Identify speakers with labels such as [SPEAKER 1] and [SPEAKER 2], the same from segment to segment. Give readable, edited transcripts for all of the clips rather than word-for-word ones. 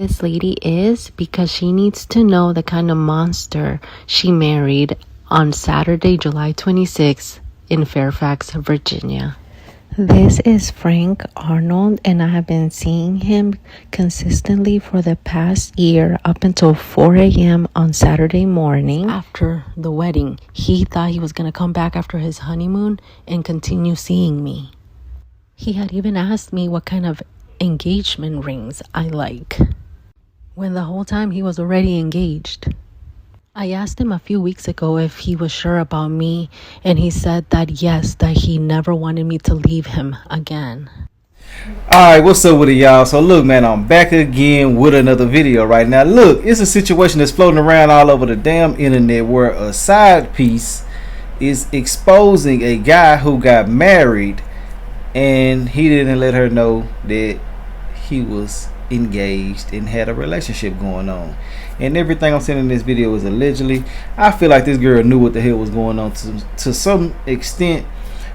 [SPEAKER 1] This lady is because she needs to know the kind of monster she married on Saturday, July 26th in Fairfax, Virginia. This is Frank Arnold, and I have been seeing him consistently for the past year up until 4 a.m. on Saturday morning. After the wedding, he thought he was going to come back after his honeymoon and continue seeing me. He had even asked me what kind of engagement rings I like, when the whole time he was already engaged. I asked him a few weeks ago if he was sure about me, and he said that yes, that he never wanted me to leave him again.
[SPEAKER 2] Alright, what's up with it, y'all? So look, man, I'm back again with another video right now. Look, it's a situation that's floating around all over the damn internet where a side piece is exposing a guy who got married and he didn't let her know that he was engaged and had a relationship going on. And everything I'm saying in this video is allegedly. I feel like this girl knew what the hell was going on to some extent,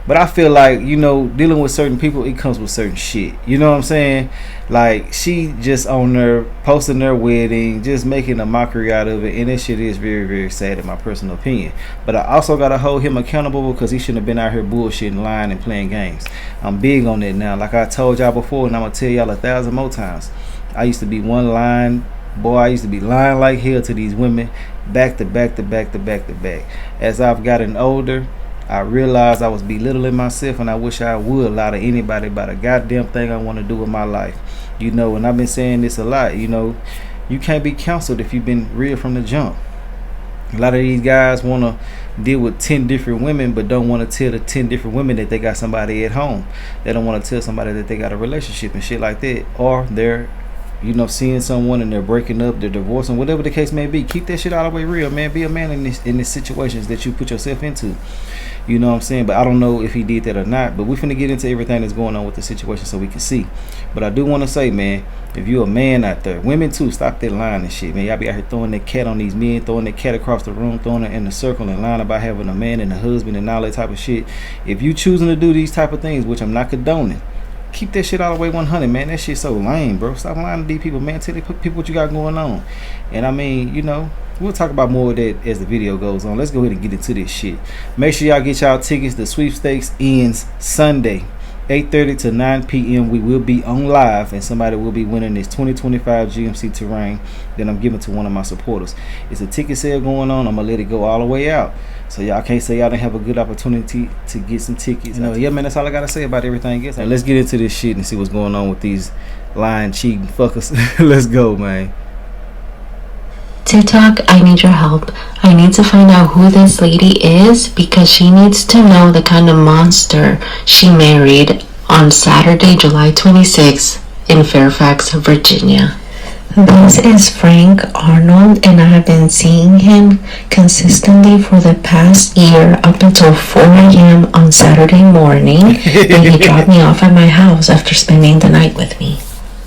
[SPEAKER 2] but I feel like, you know, dealing with certain people, it comes with certain shit. You know what I'm saying? Like, she just on there posting their wedding, just making a mockery out of it, and this shit is very, very sad in my personal opinion. But I also gotta hold him accountable because he shouldn't have been out here bullshitting, lying, and playing games. I'm big on that now. Like I told y'all before, and I'm gonna tell y'all 1,000 more times. I used to be one line boy. I used to be lying like hell to these women, back to back to back to back to back. As I've gotten older, I realized I was belittling myself, and I wish I would lie to anybody about a goddamn thing I want to do with my life. You know, and I've been saying this a lot, you know, you can't be counseled if you've been real from the jump. A lot of these guys want to deal with 10 different women, but don't want to tell the 10 different women that they got somebody at home. They don't want to tell somebody that they got a relationship and shit like that. Or they're, you know, seeing someone and they're breaking up, they're divorcing, whatever the case may be. Keep that shit all the way real, man. Be a man in these situations that you put yourself into. You know what I'm saying? But I don't know if he did that or not. But we're finna get into everything that's going on with the situation so we can see. But I do want to say, man, if you're a man out there, women too, stop that lying and shit, man. Y'all be out here throwing that cat on these men, throwing that cat across the room, throwing it in the circle and lying about having a man and a husband and all that type of shit. If you choosing to do these type of things, which I'm not condoning, keep that shit all the way 100, man. That shit's so lame, bro. Stop lying to these people, man. Tell people what you got going on. And I mean, you know, we'll talk about more of that as the video goes on. Let's go ahead and get into this shit. Make sure y'all get y'all tickets. The sweepstakes ends Sunday, 8:30 to 9 p.m. We will be on live, and somebody will be winning this 2025 GMC Terrain that I'm giving to one of my supporters. It's a ticket sale going on. I'm gonna let it go all the way out, so y'all can't say y'all didn't have a good opportunity to get some tickets. You know, yeah, man, that's all I gotta say about everything else. Now, let's get into this shit and see what's going on with these lying, cheating fuckers. Let's go, man.
[SPEAKER 1] TikTok, I need your help. I need to find out who this lady is because she needs to know the kind of monster she married on Saturday, July 26th in Fairfax, Virginia. This is Frank Arnold, and I have been seeing him consistently for the past year up until 4 a.m. on Saturday morning when he dropped me off at my house after spending the night with me.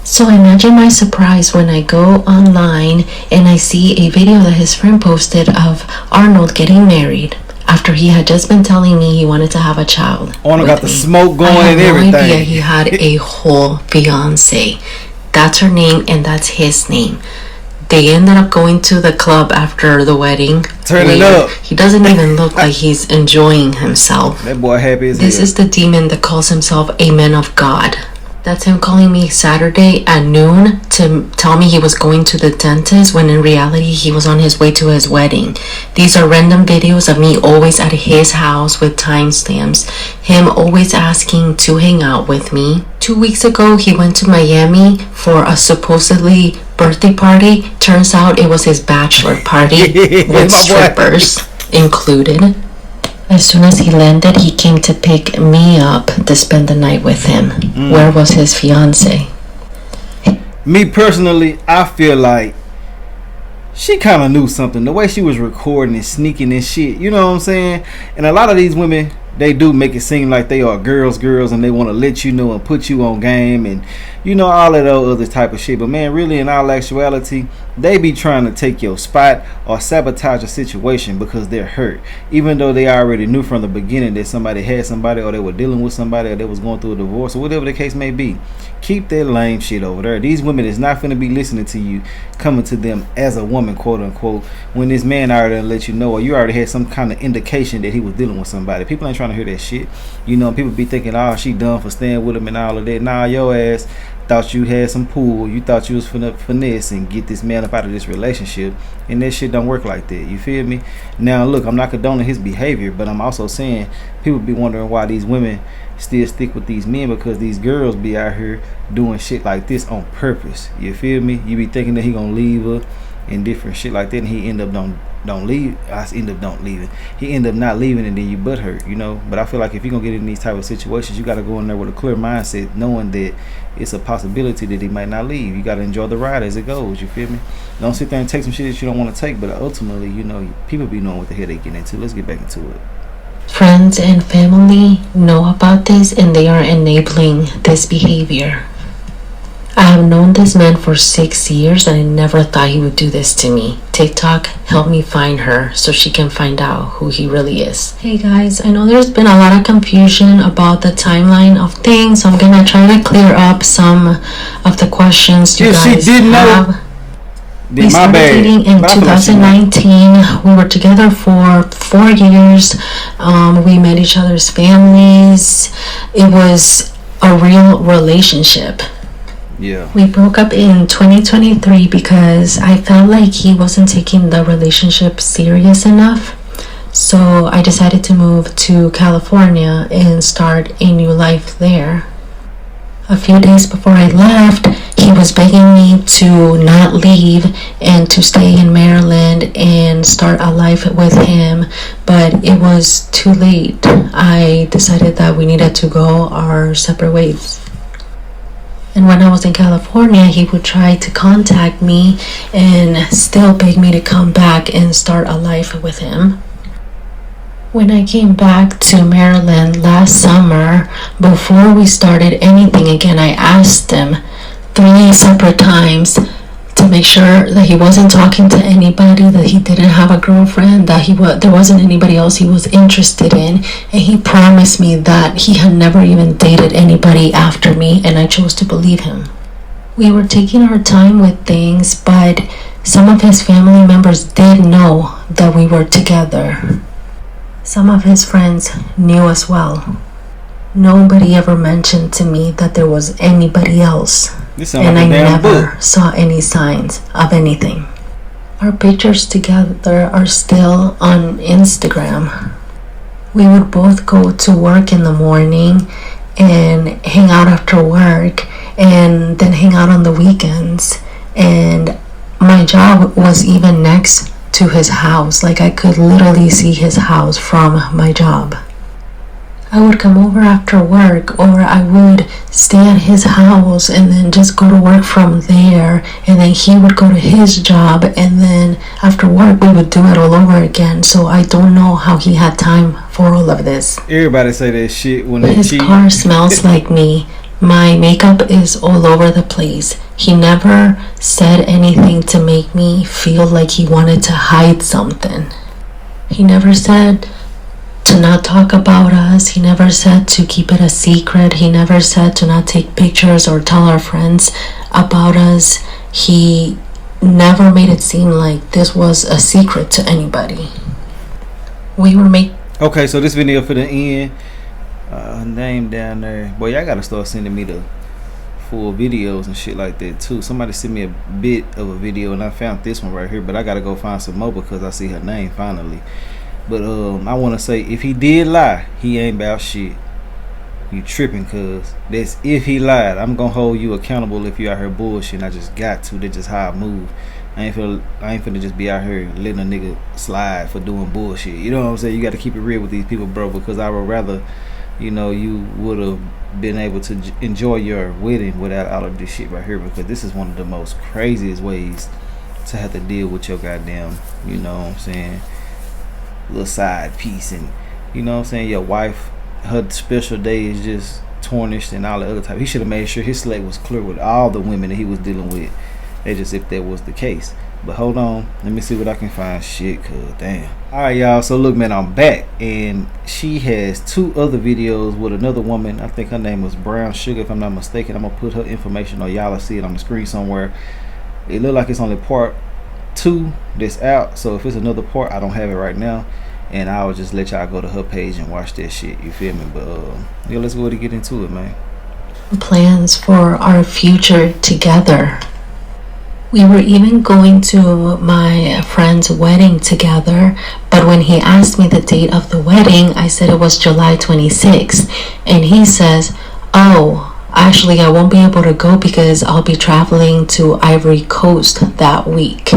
[SPEAKER 1] So imagine my surprise when I go online and I see a video that his friend posted of Arnold getting married after he had just been telling me he wanted to have a child.
[SPEAKER 2] Arnold got the smoke going and everything.
[SPEAKER 1] I had no idea he had a whole fiancee. That's her name and that's his name. They ended up going to the club after the wedding.
[SPEAKER 2] Turn it up.
[SPEAKER 1] He doesn't even look like he's enjoying himself.
[SPEAKER 2] That boy happy as hell.
[SPEAKER 1] This is the demon that calls himself a man of God. That's him calling me Saturday at noon to tell me he was going to the dentist when in reality he was on his way to his wedding. These are random videos of me always at his house with timestamps. Him always asking to hang out with me. 2 weeks ago he went to Miami for a supposedly birthday party. Turns out it was his bachelor party with strippers included. As soon as he landed, he came to pick me up to spend the night with him. Where was his fiance?
[SPEAKER 2] Me personally, I feel like she kind of knew something. The way she was recording and sneaking and shit, you know what I'm saying? And a lot of these women they do make it seem like they are girls, and they want to let you know and put you on game, and you know, all of those other type of shit. But man, really, in all actuality, they be trying to take your spot or sabotage a situation because they're hurt, even though they already knew from the beginning that somebody had somebody, or they were dealing with somebody, or they was going through a divorce, or whatever the case may be. Keep that lame shit over there. These women is not finna be listening to you coming to them as a woman, quote unquote, when this man already let you know, or you already had some kind of indication that he was dealing with somebody. People ain't trying to hear that shit. You know, people be thinking, oh, she done for staying with him and all of that. Nah, your ass thought you had some pull. You thought you was finna finesse and get this man up out of this relationship, and that shit don't work like that. You feel me? Now look, I'm not condoning his behavior, but I'm also saying people be wondering why these women still stick with these men, because these girls be out here doing shit like this on purpose. You feel me? You be thinking that he gonna leave her and different shit like that, and he end up don't leave. Don't leaving. He end up not leaving, and then you butt hurt, you know. But I feel like if you're gonna get in these type of situations, you gotta go in there with a clear mindset, knowing that it's a possibility that he might not leave. You gotta enjoy the ride as it goes. You feel me? Don't sit there and take some shit that you don't want to take. But ultimately, you know, people be knowing what the hell they get into. Let's get back into it.
[SPEAKER 1] Friends and family know about this, and they are enabling this behavior. I have known this man for 6 years, and I never thought he would do this to me. TikTok, help me find her so she can find out who he really is. Hey guys, I know there's been a lot of confusion about the timeline of things, so I'm gonna try to clear up some of the questions you guys have. We started dating in 2019. We were together for 4 years. We met each other's families. It was a real relationship.
[SPEAKER 2] Yeah.
[SPEAKER 1] We broke up in 2023 because I felt like he wasn't taking the relationship serious enough. So I decided to move to California and start a new life there. A few days before I left, he was begging me to not leave and to stay in Maryland and start a life with him, but it was too late. I decided that we needed to go our separate ways. And when I was in California, he would try to contact me and still beg me to come back and start a life with him. When I came back to Maryland last summer, before we started anything again, I asked him 3 separate times to make sure that he wasn't talking to anybody, that he didn't have a girlfriend, that there wasn't anybody else he was interested in, and he promised me that he had never even dated anybody after me, and I chose to believe him. We were taking our time with things, but some of his family members did know that we were together. Some of his friends knew as well. Nobody ever mentioned to me that there was anybody else, and I never saw any signs of anything. Our pictures together are still on Instagram. We would both go to work in the morning and hang out after work, and then hang out on the weekends. And my job was even next to his house. Like, I could literally see his house from my job. I would come over after work, or I would stay at his house and then just go to work from there, and then he would go to his job, and then after work we would do it all over again. So I don't know how he had time for all of this.
[SPEAKER 2] Everybody say that shit when they
[SPEAKER 1] cheat. His car smells like me. My makeup is all over the place. He never said anything to make me feel like he wanted to hide something. He never said to not talk about us. He never said to keep it a secret. He never said to not take pictures or tell our friends about us. He never made it seem like this was a secret to anybody. We were
[SPEAKER 2] Okay, so this video for the end. Name down there. Boy, y'all gotta start sending me the full videos and shit like that too. Somebody sent me a bit of a video, and I found this one right here, but I gotta go find some more because I see her name finally. But I want to say, if he did lie, he ain't about shit. You tripping, cuz that's if he lied. I'm gonna hold you accountable if you out here bullshitting. I just got to. That's just how I move. I ain't finna just be out here letting a nigga slide for doing bullshit. You know what I'm saying? You got to keep it real with these people, bro, because I would rather, you know, you would have been able to enjoy your wedding without all of this shit right here, because this is one of the most craziest ways to have to deal with your goddamn, you know what I'm saying, little side piece, and You know what I'm saying? Your wife, her special day is just tarnished and all the other type. He should have made sure his slate was clear with all the women that he was dealing with. It's just if that was the case. But hold on, let me see what I can find. Shit, cuz damn. Alright, y'all. So look, man, I'm back, and she has 2 other videos with another woman. I think her name was Brown Sugar, if I'm not mistaken. I'm gonna put her information, or y'all will see it on the screen somewhere. It look like it's only part 2 that's out. So if it's another part, I don't have it right now, and I'll just let y'all go to her page and watch that shit. You feel me? But yeah, let's go ahead and get into it, man.
[SPEAKER 1] Plans for our future together. We were even going to my friend's wedding together, but when he asked me the date of the wedding, I said it was July 26th, and he says, oh, actually I won't be able to go because I'll be traveling to Ivory Coast that week.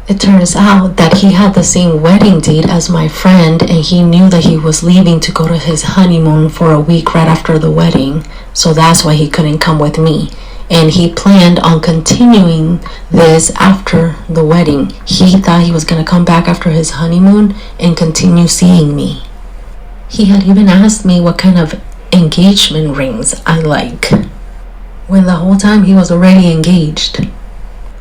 [SPEAKER 1] It turns out that he had the same wedding date as my friend, and he knew that he was leaving to go to his honeymoon for a week right after the wedding, so that's why he couldn't come with me. And he planned on continuing this after the wedding. He thought he was going to come back after his honeymoon and continue seeing me. He had even asked me what kind of engagement rings I like, when the whole time he was already engaged.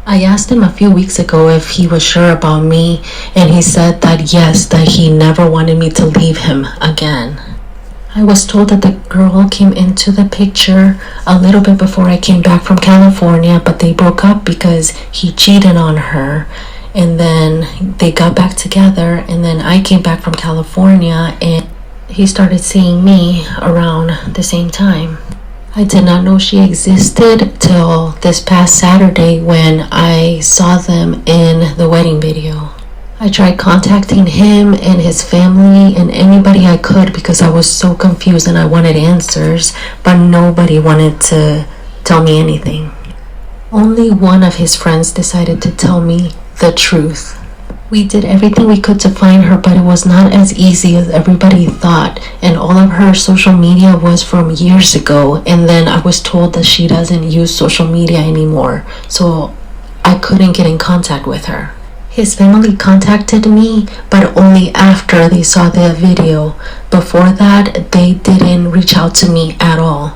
[SPEAKER 1] I asked him a few weeks ago if he was sure about me, and he said that yes, that he never wanted me to leave him again. I was told that the girl came into the picture a little bit before I came back from California, but they broke up because he cheated on her, and then they got back together, and then I came back from California and he started seeing me around the same time. I did not know she existed till this past Saturday when I saw them in the wedding video. I tried contacting him and his family and anybody I could because I was so confused and I wanted answers, but nobody wanted to tell me anything. Only one of his friends decided to tell me the truth. We did everything we could to find her, but it was not as easy as everybody thought, and all of her social media was from years ago, and then I was told that she doesn't use social media anymore, so I couldn't get in contact with her. His family contacted me, but only after they saw the video. Before that, they didn't reach out to me at all.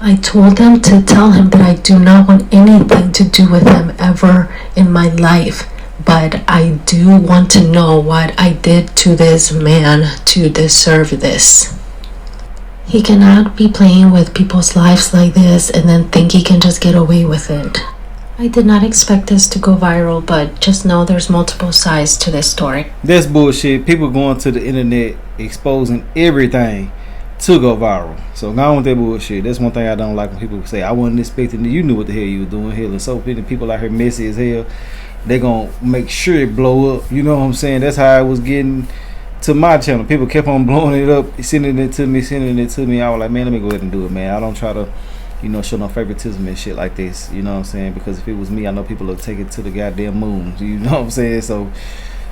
[SPEAKER 1] I told them to tell him that I do not want anything to do with him ever in my life, but I do want to know what I did to this man to deserve this. He cannot be playing with people's lives like this and then think he can just get away with it. I did not expect this to go viral, but just know there's multiple sides to this story.
[SPEAKER 2] That's bullshit. People going to the internet exposing everything to go viral. So go on with that bullshit. That's one thing I don't like when people say, I wasn't expecting that you knew what the hell you were doing. Hell, and so many people out here messy as hell. They gonna make sure it blow up. You know what I'm saying? That's how I was getting to my channel. People kept on blowing it up, sending it to me. I was like, man, let me go ahead and do it, man. I don't try to, show no favoritism and shit like this. You know what I'm saying? Because if it was me, I know people would take it to the goddamn moon. You know what I'm saying? So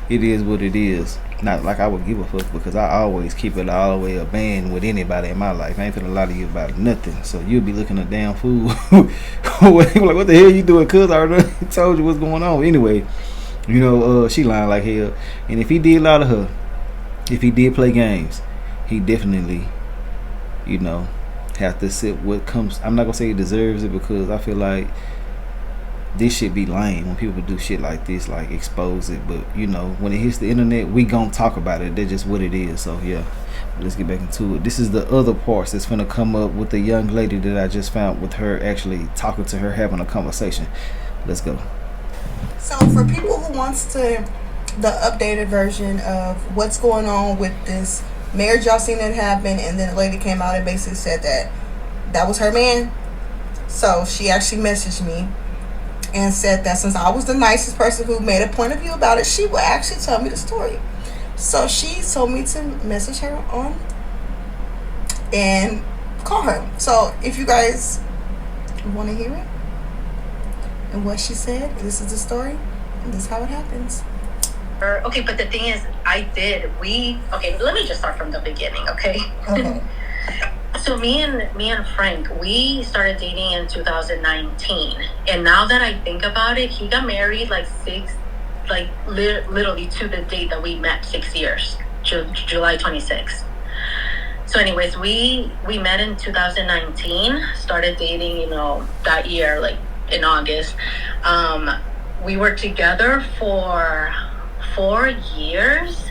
[SPEAKER 2] it is what it is. Not like I would give a fuck, because I always keep it all the way a band with anybody in my life. I ain't finna lie to you about nothing. So you'll be looking a damn fool. Like, what the hell you doing? Cuz I already told you what's going on. Anyway, she lying like hell. And if he did lie to her, if he did play games, he definitely, have to sit what comes. I'm not gonna say he deserves it, because I feel like this shit be lame when people do shit like this, like expose it. But when it hits the internet, we gon' talk about it. That's just what it is. So yeah, let's get back into it. This is the other parts that's gonna come up with the young lady that I just found, with her actually talking to her, having a conversation. Let's go.
[SPEAKER 3] So for people who wants the updated version of what's going on with this marriage, y'all seen it happen, and then the lady came out and basically said that was her man. So she actually messaged me and said that since I was the nicest person who made a point of view about it, she would actually tell me the story. So she told me to message her on and call her. So if you guys want to hear it and what she said, this is the story, and this is how it happens.
[SPEAKER 4] Okay, but the thing is, let me just start from the beginning, okay?
[SPEAKER 3] Okay.
[SPEAKER 4] So me and Frank, we started dating in 2019, and now that I think about it, he got married literally to the date that we met, 6 years. July 26th. So anyways, we met in 2019, started dating, that year, like in August. We were together for 4 years.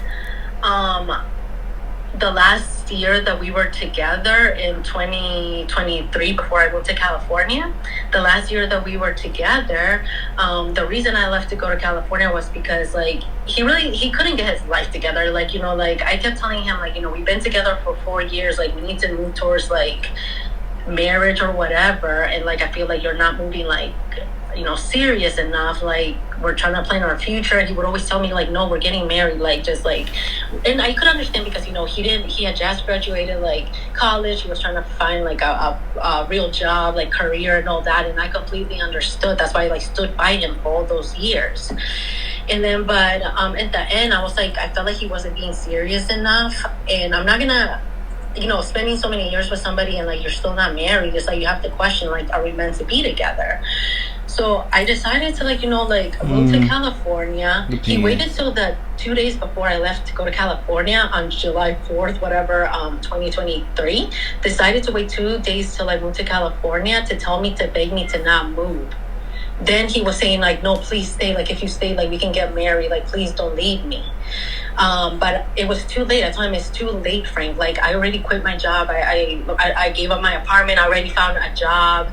[SPEAKER 4] The last year that we were together in 2023, before I moved to California, the last year that we were together, the reason I left to go to California was because he couldn't get his life together. I kept telling him, we've been together for 4 years, we need to move towards marriage or whatever, and I feel like you're not moving serious enough. We're trying to plan our future. He would always tell me no, we're getting married, and I could understand because he had just graduated college. He was trying to find a real job, career and all that, and I completely understood. That's why I stood by him for all those years. And then but at the end I was I felt like he wasn't being serious enough, and I'm not gonna spending so many years with somebody and you're still not married, it's you have to question are we meant to be together? So I decided to move to California. He waited till the 2 days before I left to go to California on July 4th, 2023. Decided to wait 2 days till I moved to California to beg me to not move. Then he was saying no, please stay. If you stay, we can get married. Please don't leave me. But it was too late. I told him it's too late, Frank. I already quit my job. I gave up my apartment. I already found a job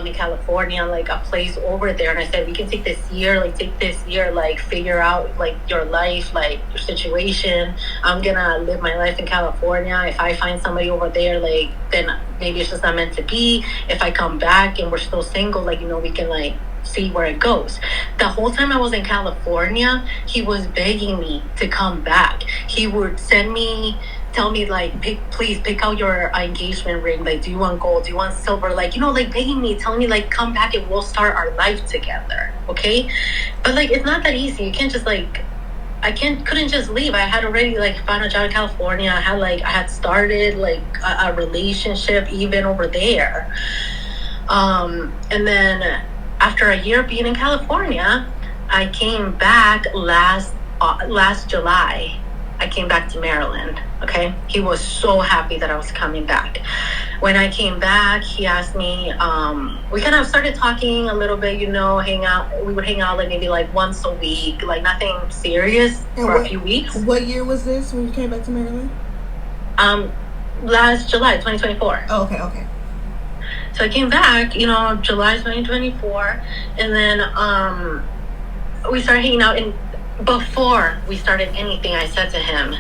[SPEAKER 4] in California, a place over there. And I said, we can take this year, figure out your life, your situation. I'm gonna live my life in California. If I find somebody over there, then maybe it's just not meant to be. If I come back and we're still single, we can see where it goes. The whole time I was in California, he was begging me to come back. He would tell me please pick out your engagement ring. Do you want gold? Do you want silver? Begging me, telling me come back and we'll start our life together. Okay, but it's not that easy. You can't just couldn't just leave. I had already found a job in California. I had started a relationship even over there. And then after a year being in California, I came back last July. I came back to Maryland. Okay, he was so happy that I was coming back. When I came back, he asked me. We kind of started talking a little bit. Hang out. We would hang out maybe once a week, nothing serious for a few weeks.
[SPEAKER 3] What year was this when you came back to Maryland?
[SPEAKER 4] Last July, 2024.
[SPEAKER 3] Oh, okay.
[SPEAKER 4] So I came back, July 2024, and then we started hanging out. And before we started anything, I said to him,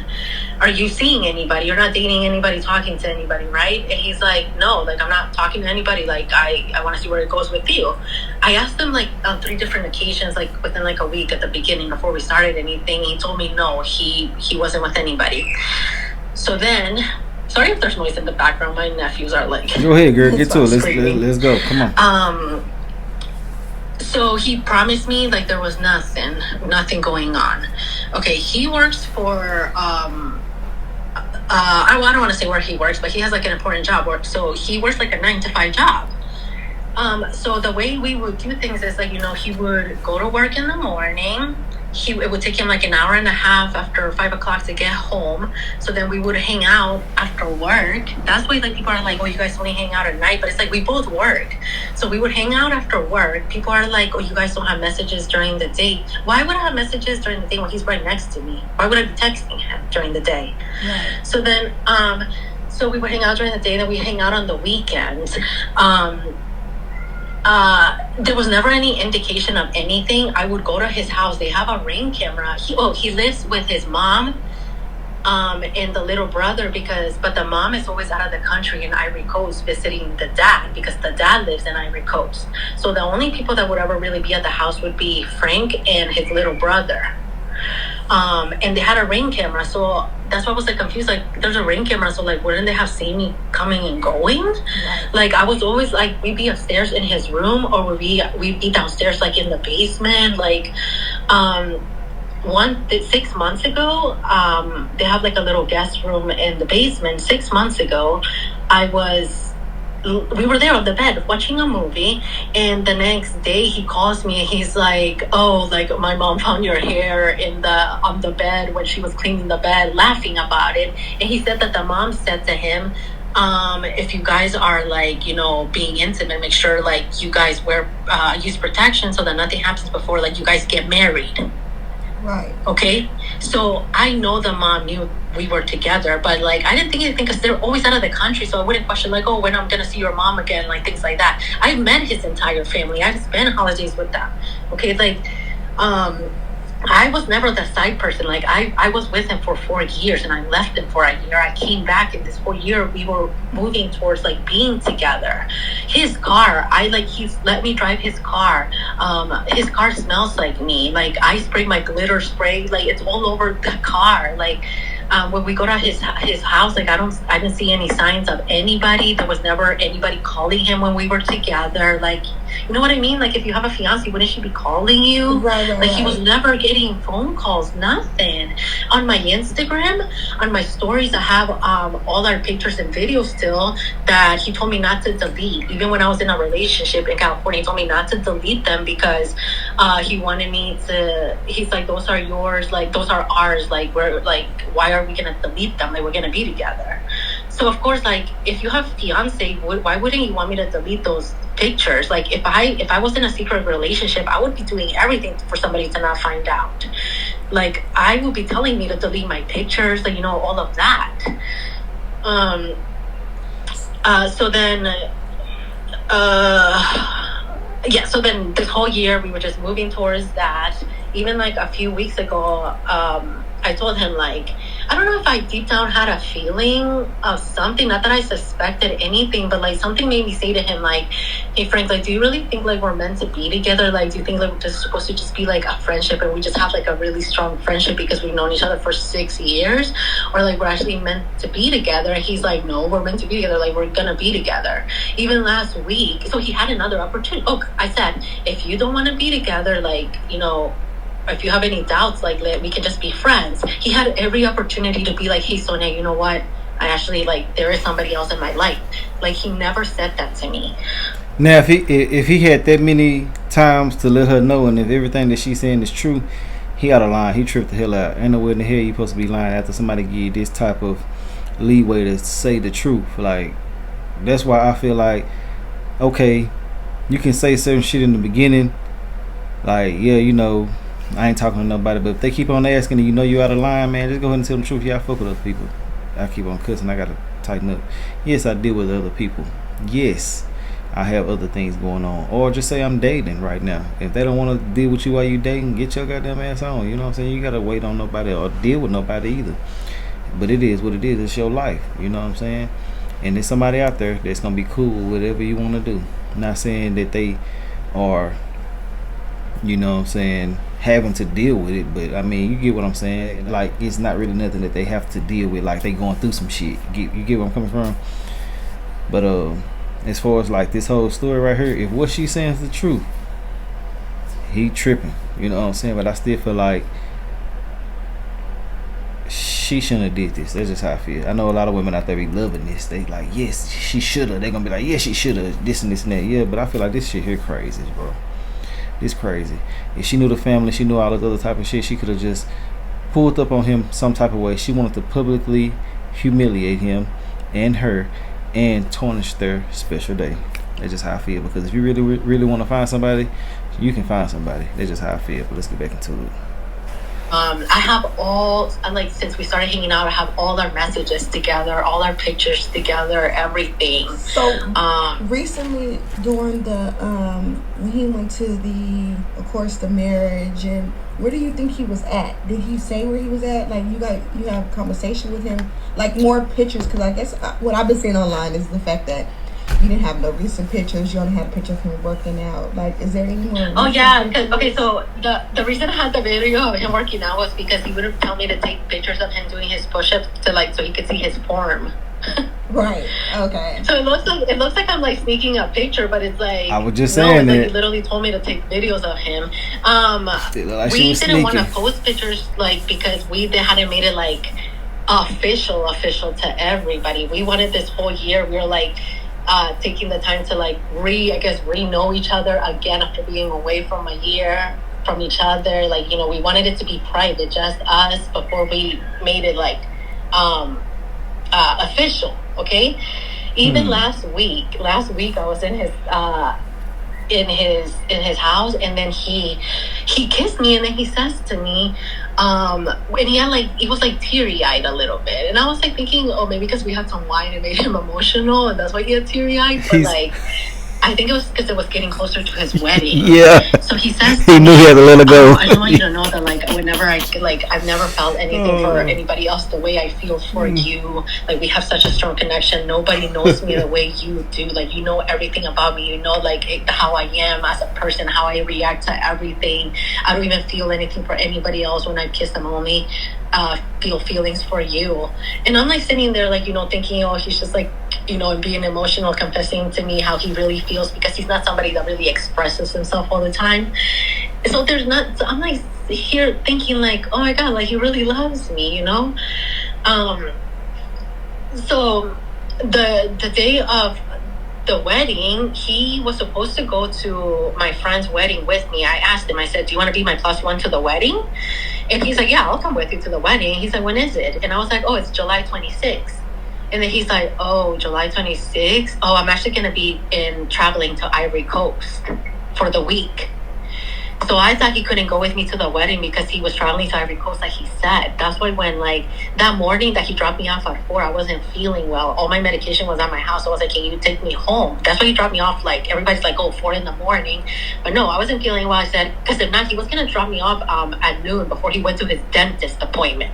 [SPEAKER 4] "Are you seeing anybody? You're not dating anybody, talking to anybody, right?" And he's like, "No, I'm not talking to anybody. I want to see where it goes with you." I asked him on 3 different occasions, within a week at the beginning before we started anything. He told me no, he wasn't with anybody. So then. Sorry if there's noise in the background. My nephews are
[SPEAKER 2] Go ahead, girl. Get to it. Let's go. Come on.
[SPEAKER 4] So he promised me there was nothing going on. Okay, he works for I don't want to say where he works, but he has an important job. So he works a 9-to-5 job. So the way we would do things is he would go to work in the morning. It would take him an hour and a half after 5 o'clock to get home. So then we would hang out after work. That's why people are oh, you guys only hang out at night, but it's we both work. So we would hang out after work. People are oh, you guys don't have messages during the day. Why would I have messages during the day when he's right next to me? Why would I be texting him during the day? Right. So then so we would hang out during the day, then we hang out on the weekends. There was never any indication of anything. I would go to his house. They have a Ring camera. He lives with his mom and the little brother but the mom is always out of the country in Ivory Coast visiting the dad because the dad lives in Ivory Coast. So the only people that would ever really be at the house would be Frank and his little brother. And they had a Ring camera, so that's why I was confused. There's a Ring camera, so wouldn't they have seen me coming and going? Right. I was always we'd be upstairs in his room, or we'd be downstairs in the basement. 6 months ago, they have a little guest room in the basement. 6 months ago, I was we were there on the bed watching a movie, and the next day he calls me and he's like, oh, like my mom found your hair on the bed when she was cleaning the bed, laughing about it. And he said that the mom said to him, if you guys are like, you know, being intimate, make sure like you guys wear use protection so that nothing happens before like you guys get married.
[SPEAKER 3] Right.
[SPEAKER 4] Okay. So I know the mom knew we were together, but like I didn't think anything because they're always out of the country, so I wouldn't question like, oh, when I'm gonna see your mom again, like things like that. I met his entire family. I spent holidays with them. Okay, like I was never the side person. Like I was with him for 4 years and I left him for a year. I came back in this whole year. We were moving towards like being together. His car, he's let me drive his car. His car smells like me. Like I spray my glitter spray. Like it's all over the car. Like when we go to his house, like I didn't see any signs of anybody. There was never anybody calling him when we were together. Like, you know what I mean? Like if you have a fiance, wouldn't she be calling you?
[SPEAKER 3] Right.
[SPEAKER 4] Like he was never getting phone calls, nothing. On my Instagram, on my stories, I have all our pictures and videos still that he told me not to delete. Even when I was in a relationship in California, he told me not to delete them because he wanted me to. He's like, those are yours, like those are ours. Like we're like, why are we gonna delete them? Like we're gonna be together. So of course, like if you have a fiance, why wouldn't you want me to delete those pictures? Like if I was in a secret relationship, I would be doing everything for somebody to not find out. Like I would be telling me to delete my pictures, like, you know, all of that. So then this whole year we were just moving towards that. Even like a few weeks ago, I told him, like, I don't know if I deep down had a feeling of something, not that I suspected anything, but like something made me say to him, like, hey Frank, like, do you really think like we're meant to be together? Like, do you think like we're just supposed to just be like a friendship and we just have like a really strong friendship because we've known each other for 6 years, or like we're actually meant to be together? And he's like, no, we're meant to be together, like we're gonna be together. Even last week, so he had another opportunity. Oh, I said, if you don't want to be together, like, you know, if you have any doubts, like, we can just be friends. He had every opportunity to be like, hey Sonia, you know what, I actually, like, there is somebody else in my life. Like, he never said that to me.
[SPEAKER 2] Now, if he had that many times to let her know, and if everything that she's saying is true, he out of line. He tripped the hell out. Ain't nowhere in the hell you supposed to be lying after somebody give you this type of leeway to say the truth. Like, that's why I feel like, okay, you can say certain shit in the beginning, like, yeah, you know, I ain't talking to nobody, but if they keep on asking and you know you out of line, man, just go ahead and tell them the truth. Yeah, I fuck with other people. I keep on cussing. I gotta tighten up. Yes, I deal with other people. Yes, I have other things going on. Or just say I'm dating right now. If they don't want to deal with you while you dating, get your goddamn ass on. You know what I'm saying? You gotta wait on nobody or deal with nobody either. But it is what it is. It's your life. You know what I'm saying? And there's somebody out there that's gonna be cool with whatever you want to do. I'm not saying that they are, you know what I'm saying, having to deal with it, but I mean, you get what I'm saying. Like, it's not really nothing that they have to deal with, like they going through some shit. You get where I'm coming from? But as far as like this whole story right here, if what she's saying is the truth, he tripping, you know what I'm saying? But I still feel like she shouldn't have did this. That's just how I feel. I know a lot of women out there be loving this. They like, yes, she should have. They gonna be like, yes, she should have, this and this and that. Yeah, but I feel like this shit here crazy, bro. It's crazy. If she knew the family, she knew all this other type of shit, she could have just pulled up on him some type of way. She wanted to publicly humiliate him and her and tarnish their special day. That's just how I feel. Because if you really want to find somebody, you can find somebody. That's just how I feel. But let's get back into it.
[SPEAKER 4] I have all, like, since we started hanging out, I have all our messages together, all our pictures together, everything.
[SPEAKER 3] So recently, during the when he went to the, of course, the marriage, and where do you think he was at? Did he say where he was at? Like, you have a conversation with him, like more pictures? Because I guess what I've been seeing online is the fact that you didn't have no recent pictures. You only had a picture of him working out. Like, is there any more?
[SPEAKER 4] Oh yeah, okay. So the reason I had the video of him working out was because he wouldn't tell me to take pictures of him doing his push-ups so he could see his form.
[SPEAKER 3] Right. Okay.
[SPEAKER 4] So it looks like I'm like sneaking a picture, but it's like
[SPEAKER 2] I was just saying
[SPEAKER 4] that
[SPEAKER 2] like,
[SPEAKER 4] he literally told me to take videos of him.
[SPEAKER 2] Like
[SPEAKER 4] we didn't want to post pictures, like, because we hadn't made it like official to everybody. We wanted this whole year. We were like, taking the time to like re-know each other again after being away from a year from each other. Like, you know, we wanted it to be private, just us, before we made it like official. Okay. Even last week I was in his house, and then he kissed me, and then he says to me, and he was like teary-eyed a little bit, and I was like thinking, oh, maybe because we had some wine and made him emotional, and that's why he had teary-eyed. But like, I think it was because it was getting closer to his wedding.
[SPEAKER 2] Yeah.
[SPEAKER 4] So he says,
[SPEAKER 2] he knew he had to let it go.
[SPEAKER 4] I just want you to know that like whenever I've never felt anything for anybody else the way I feel for you. Like, we have such a strong connection. Nobody knows me the way you do. Like, you know everything about me. You know like how I am as a person, how I react to everything. I don't even feel anything for anybody else when I kiss them. Only feel feelings for you. And I'm like sitting there like, you know, thinking, oh, he's just like, you know, and being emotional, confessing to me how he really feels, because he's not somebody that really expresses himself all the time. So I'm like here thinking like, oh my God, like he really loves me, you know? So the day of the wedding, he was supposed to go to my friend's wedding with me. I asked him, I said, do you want to be my +1 to the wedding? And he's like, yeah, I'll come with you to the wedding. He's like, when is it? And I was like, oh, it's July 26th. And then he's like, oh, July 26th? Oh, I'm actually going to be traveling to Ivory Coast for the week. So I thought he couldn't go with me to the wedding because he was traveling to Ivory Coast, like he said. That's why when, like, that morning that he dropped me off at 4, I wasn't feeling well. All my medication was at my house. So I was like, can you take me home? That's why he dropped me off, like, everybody's like, oh, 4 in the morning. But no, I wasn't feeling well. I said, because if not, he was going to drop me off at noon before he went to his dentist appointment.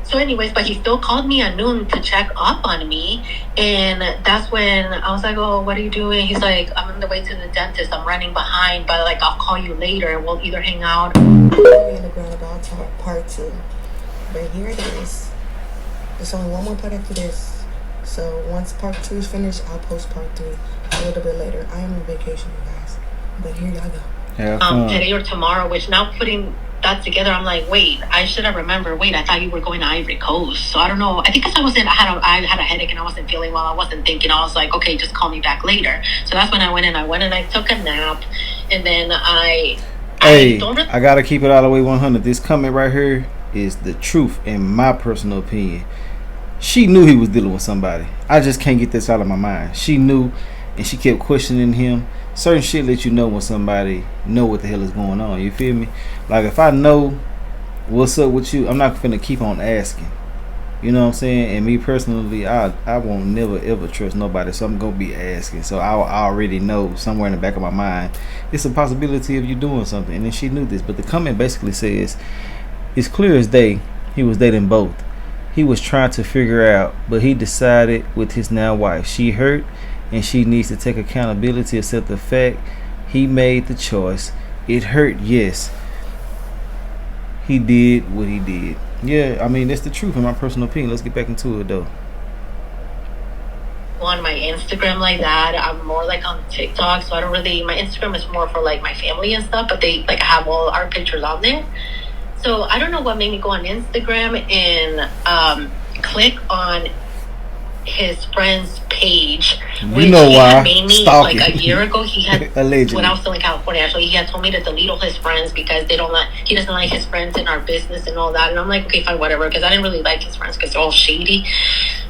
[SPEAKER 4] So anyways, but he still called me at noon to check up on me. And that's when I was like, oh, what are you doing? He's like, I'm on the way to the dentist. I'm running behind, but like, I'll call you later and we'll either hang out.
[SPEAKER 3] In the ground about part 2. But here it is. There's only one more part after this. So once part 2 is finished, I'll post part 3 a little bit later. I am on vacation, you guys. But here y'all go.
[SPEAKER 4] Today or tomorrow, which now putting that together, I'm like, wait, I should have remembered. Wait, I thought you were going to Ivory Coast. So I don't know. I think because I had a headache and I wasn't feeling well. I wasn't thinking. I was like, okay, just call me back later. So that's when I went and I took a nap, and then I
[SPEAKER 2] gotta keep it all the way 100. This comment right here is the truth in my personal opinion. She knew he was dealing with somebody. I just can't get this out of my mind. She knew, and she kept questioning him. Certain shit let you know when somebody know what the hell is going on. You feel me? Like, if I know what's up with you, I'm not finna keep on asking. You know what I'm saying? And me personally, I won't never ever trust nobody, so I'm gonna be asking. So I already know somewhere in the back of my mind it's a possibility of you doing something. And then she knew this, but the comment basically says it's clear as day he was dating both. He was trying to figure out, but he decided with his now wife. She hurt, and she needs to take accountability, accept the fact he made the choice. It hurt, yes. He did what he did. Yeah, I mean, that's the truth in my personal opinion. Let's get back into it, though.
[SPEAKER 4] On my Instagram like that, I'm more like on TikTok, so I don't really, my Instagram is more for like my family and stuff, but they like have all our pictures on there. So I don't know what made me go on Instagram and click on his friend's page, which
[SPEAKER 2] you know
[SPEAKER 4] he
[SPEAKER 2] why?
[SPEAKER 4] had made me
[SPEAKER 2] Stalking.
[SPEAKER 4] like a year ago. He had
[SPEAKER 2] Allegedly.
[SPEAKER 4] when I was still in California, actually, he had told me to delete all his friends because he doesn't like his friends in our business and all that. And I'm like, okay, fine, whatever, because I didn't really like his friends because they're all shady.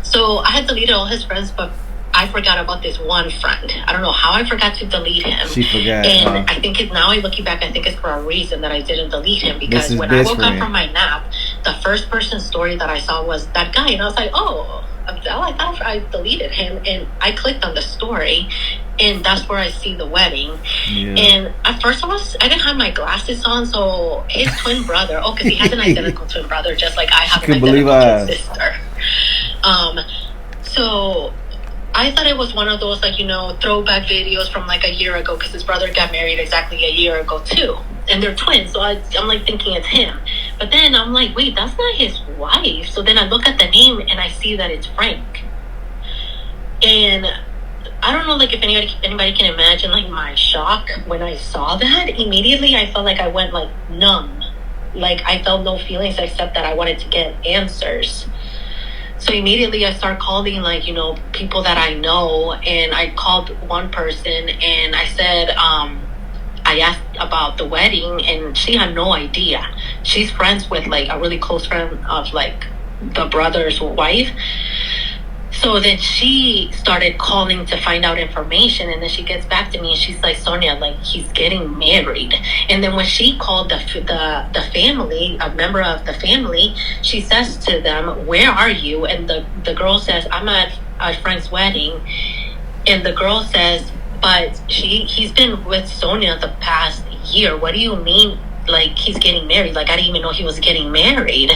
[SPEAKER 4] So I had deleted all his friends, but I forgot about this one friend. I don't know how I forgot to delete him.
[SPEAKER 2] She forgot.
[SPEAKER 4] And I think now looking back, I think it's for a reason that I didn't delete him, because when I woke up from my nap, the first person story that I saw was that guy, and I was like, oh, I thought I deleted him, and I clicked on the story, and that's where I see the wedding. Yeah. And at first I didn't have my glasses on, so his twin brother, because he has an identical twin brother, just like I have an identical twin sister. So I thought it was one of those, like, you know, throwback videos from like a year ago, because his brother got married exactly a year ago too, and they're twins. So I'm like thinking it's him, but then I'm like, wait, that's not his wife. So then I look at the name and I see that it's Frank. And I don't know, like, if anybody can imagine like my shock when I saw that. Immediately I felt like I went like numb, like I felt no feelings except that I wanted to get answers. So immediately I start calling, like, people that I know. And I called one person and I said, I asked about the wedding and she had no idea. She's friends with like a really close friend of like the brother's wife. So then she started calling to find out information, and then she gets back to me and she's like, Sonia, like, he's getting married. And then when she called the family, a member of the family, she says to them, where are you? And the girl says, I'm at Frank's wedding. And the girl says, but he's been with Sonia the past year. What do you mean, like, he's getting married? Like, I didn't even know he was getting married.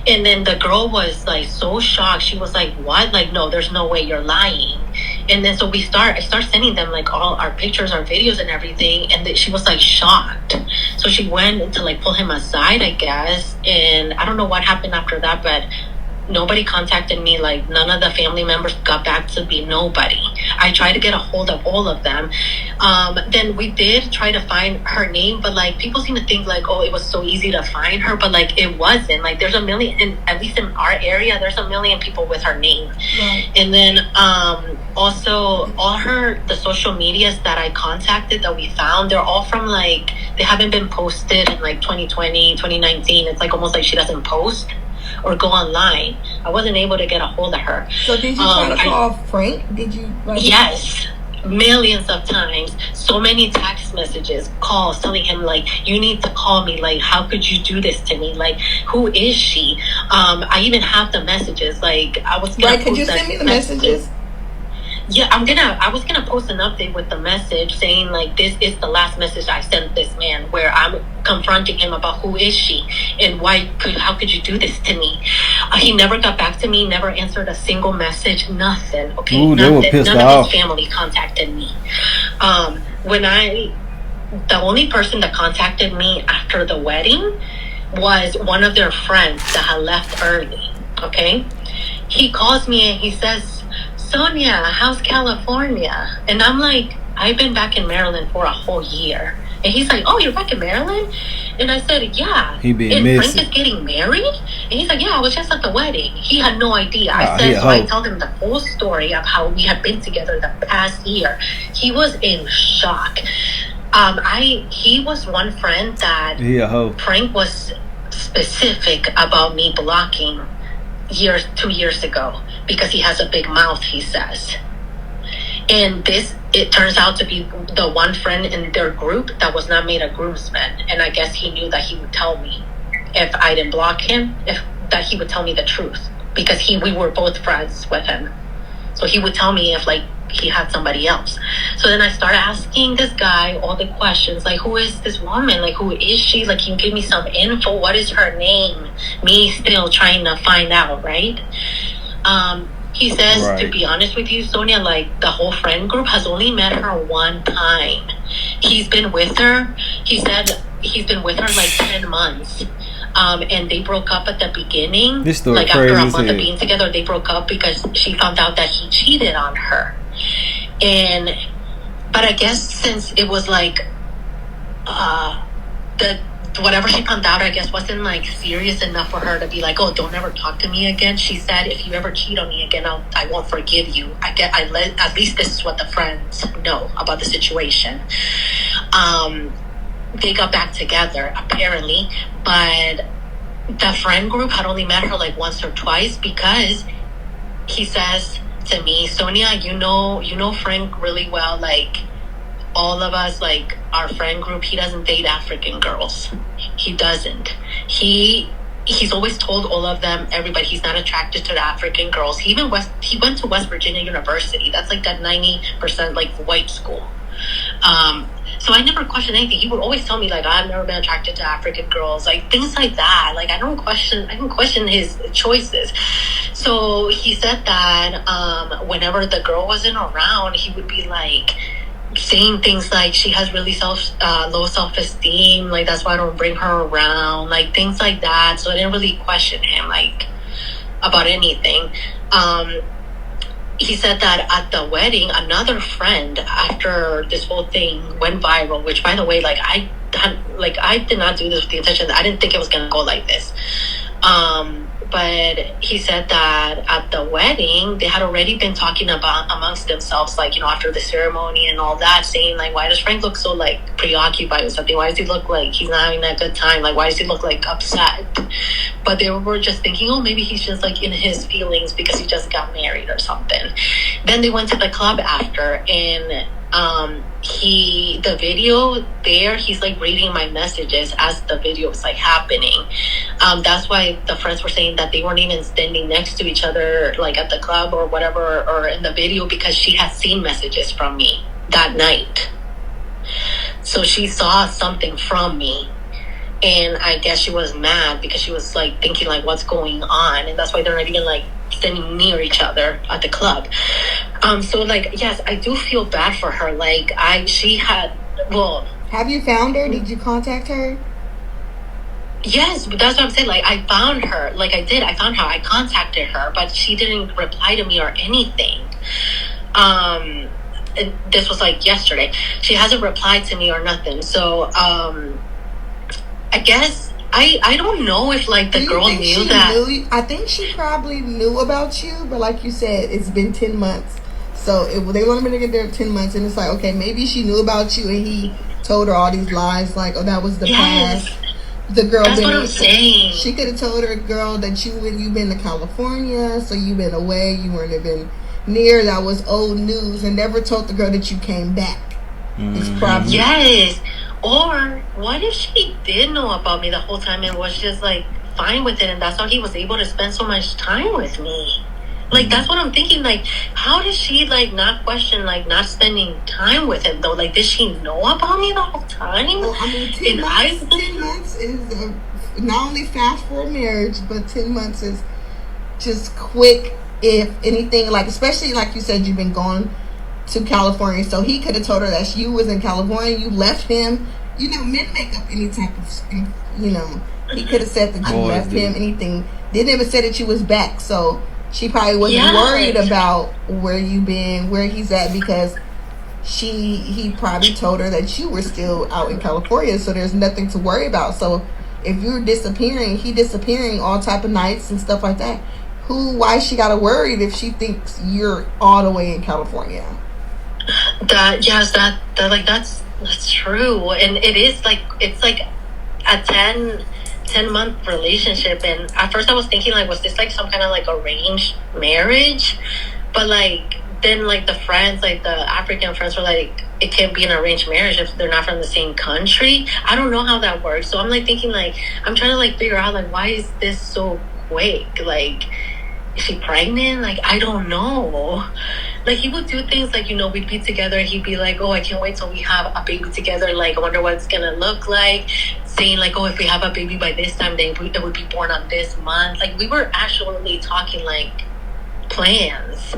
[SPEAKER 4] And then the girl was like so shocked. She was like, what? Like, no, there's no way, you're lying. And then so I start sending them like all our pictures, our videos and everything. And she was like shocked. So she went to like pull him aside, I guess. And I don't know what happened after that, but nobody contacted me. Like, none of the family members got back to me. Nobody. I tried to get a hold of all of them. Then we did try to find her name, but like people seem to think like, oh, it was so easy to find her, but like it wasn't. Like, there's a million, at least in our area, there's a million people with her name. Right. And then also all the social medias that I contacted that we found, they're all from like, they haven't been posted in like 2020, 2019. It's like almost like she doesn't post or go online. I wasn't able to get a hold of her.
[SPEAKER 3] So did you try to call Frank? Did you?
[SPEAKER 4] Yes, millions of times. So many text messages, calls telling him like, you need to call me. Like, how could you do this to me? Like, who is she? I even have the messages. Like, I was gonna
[SPEAKER 3] could you send me the messages?
[SPEAKER 4] Yeah, I was gonna post an update with the message saying like, this is the last message I sent this man, where I'm confronting him about who is she and how could you do this to me? He never got back to me, never answered a single message, nothing. Okay,
[SPEAKER 2] ooh,
[SPEAKER 4] nothing.
[SPEAKER 2] They were pissed
[SPEAKER 4] None
[SPEAKER 2] off.
[SPEAKER 4] of his family contacted me. The only person that contacted me after the wedding was one of their friends that had left early. Okay, he calls me and he says, Sonia, how's California? And I'm like, I've been back in Maryland for a whole year. And he's like, oh, you're back in Maryland? And I said, yeah.
[SPEAKER 2] He being
[SPEAKER 4] and
[SPEAKER 2] messy.
[SPEAKER 4] Frank is getting married? And he's like, yeah, I was just at the wedding. He had no idea. I told him the whole story of how we have been together the past year. He was in shock. He was one friend that Frank was specific about me blocking 2 years ago because he has a big mouth, he says. And it turns out to be the one friend in their group that was not made a groomsman. And I guess he knew that he would tell me if I didn't block him, that he would tell me the truth, because we were both friends with him. So he would tell me if like he had somebody else. So then I started asking this guy all the questions, like, who is this woman? Like, who is she? Like, can you give me some info? What is her name? Me still trying to find out, right? He says, to be honest with you, Sonia, like, the whole friend group has only met her one time. He's been with her. He said he's been with her like 10 months. And they broke up at the beginning.
[SPEAKER 2] This story
[SPEAKER 4] like
[SPEAKER 2] crazy
[SPEAKER 4] after a month of being together, they broke up because she found out that he cheated on her. But I guess since it was like whatever she found out, I guess wasn't like serious enough for her to be like, oh, don't ever talk to me again. She said, if you ever cheat on me again, I won't forgive you. At least this is what the friends know about the situation. They got back together apparently, but the friend group had only met her like once or twice, because he says to me, Sonia, you know Frank really well. Like, all of us, like our friend group, he doesn't date African girls. He doesn't. He's always told all of them, everybody, he's not attracted to the African girls. He went to West Virginia University. That's like that 90% like white school. So I never questioned anything. He would always tell me like, I've never been attracted to African girls, like things like that. Like I can question his choices. So he said that whenever the girl wasn't around, he would be like saying things like she has really low self-esteem, like that's why I don't bring her around, like things like that. So I didn't really question him like about anything. He said that at the wedding, another friend, after this whole thing went viral, which by the way, like I did not do this with the intention. I didn't think it was gonna go like this. but he said that at the wedding they had already been talking about amongst themselves, like, after the ceremony and all that, saying like, why does Frank look so like preoccupied with something? Why does he look like he's not having a good time? Like, why does he look like upset? But they were just thinking, oh, maybe he's just like in his feelings because he just got married or something. Then they went to the club after, and the video there, he's like reading my messages as the video is like happening. That's why the friends were saying that they weren't even standing next to each other like at the club or whatever, or in the video, because she had seen messages from me that night. So she saw something from me, and I guess she was mad because she was like thinking like, what's going on? And that's why they're not even like standing near each other at the club. So like, yes, I do feel bad for her. Like,
[SPEAKER 3] have you found her? Did you contact her?
[SPEAKER 4] Yes, but that's what I'm saying. Like, I found her. Like, I found her. I contacted her, but she didn't reply to me or anything. And this was like yesterday. She hasn't replied to me or nothing. So, I guess I don't know if like the girl knew that.
[SPEAKER 3] I think she probably knew about you, but like you said, it's been 10 months. So they wanted me to get there 10 months, and it's like, okay, maybe she knew about you, and he told her all these lies, like, oh, that was the past. The girl.
[SPEAKER 4] That's what I'm saying.
[SPEAKER 3] She could have told her girl that you've been to California, so you've been away, you weren't even near. That was old news, and never told the girl that you came back. It's probably
[SPEAKER 4] Or what if she did know about me the whole time and was just like fine with it, and that's how he was able to spend so much time with me? Like, that's what I'm thinking. Like, how does she like not question like not spending time with him though? Like, did she know about me the whole time?
[SPEAKER 3] Well, I mean, 10 months is not only fast for a marriage, but 10 months is just quick, if anything. Like, especially like you said, you've been gone to California, so he could have told her that you was in California, you left him. Men make up any type of, he could have said that you left him, anything. Didn't even say that you was back, so she probably wasn't worried about where you been, where he's at, because he probably told her that you were still out in California, so there's nothing to worry about. So if you're disappearing, he disappearing all type of nights and stuff like that, why she gotta worry if she thinks you're all the way in California?
[SPEAKER 4] That's true. And it is like, it's like a 10-month relationship, and at first I was thinking like, was this like some kind of like arranged marriage? But like, then like the friends, like the African friends, were like, it can't be an arranged marriage if they're not from the same country. I don't know how that works. So I'm like thinking like, I'm trying to like figure out like, why is this so quick? Like, is she pregnant? Like, I don't know. Like, he would do things like, we'd be together, and he'd be like, oh, I can't wait till we have a baby together. Like, I wonder what it's gonna look like. Saying like, oh, if we have a baby by this time, then it would be born on this month. Like, we were actually talking like plans.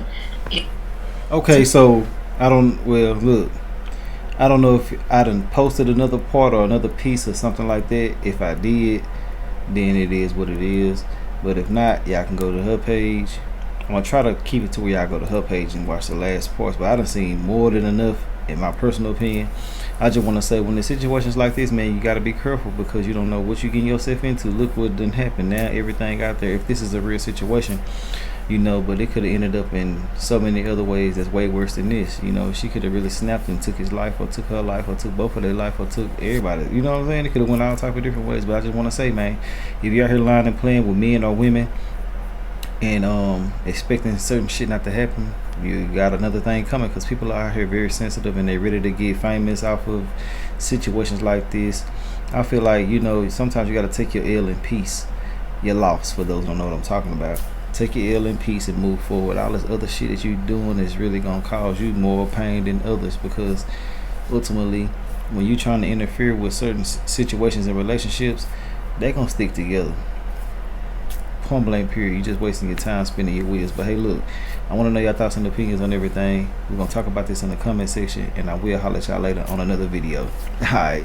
[SPEAKER 2] Okay, so look, I don't know if I done posted another part or another piece or something like that. If I did, then it is what it is. But if not, y'all can go to her page. I'm gonna try to keep it to where y'all go to her page and watch the last parts. But I done seen more than enough, in my personal opinion. I just want to say, when the situations like this, man, you got to be careful, because you don't know what you getting yourself into. Look what done happened. Now everything out there, if this is a real situation, but it could have ended up in so many other ways that's way worse than this. She could have really snapped and took his life, or took her life, or took both of their life, or took everybody. You know what I'm saying? It could have went all type of different ways. But I just want to say, man, if you're out here lying and playing with men or women and expecting certain shit not to happen, you got another thing coming, because people are out here very sensitive, and they're ready to get famous off of situations like this. I feel like, sometimes you got to take your L in peace, your loss, for those who don't know what I'm talking about. Take your L in peace and move forward. All this other shit that you're doing is really going to cause you more pain than others, because ultimately, when you're trying to interfere with certain situations and relationships, they're going to stick together. Point blank period. You're just wasting your time spinning your wheels. But hey, look, I want to know your thoughts and opinions on everything. We're going to talk about this in the comment section, and I will holler at y'all later on another video. Alright.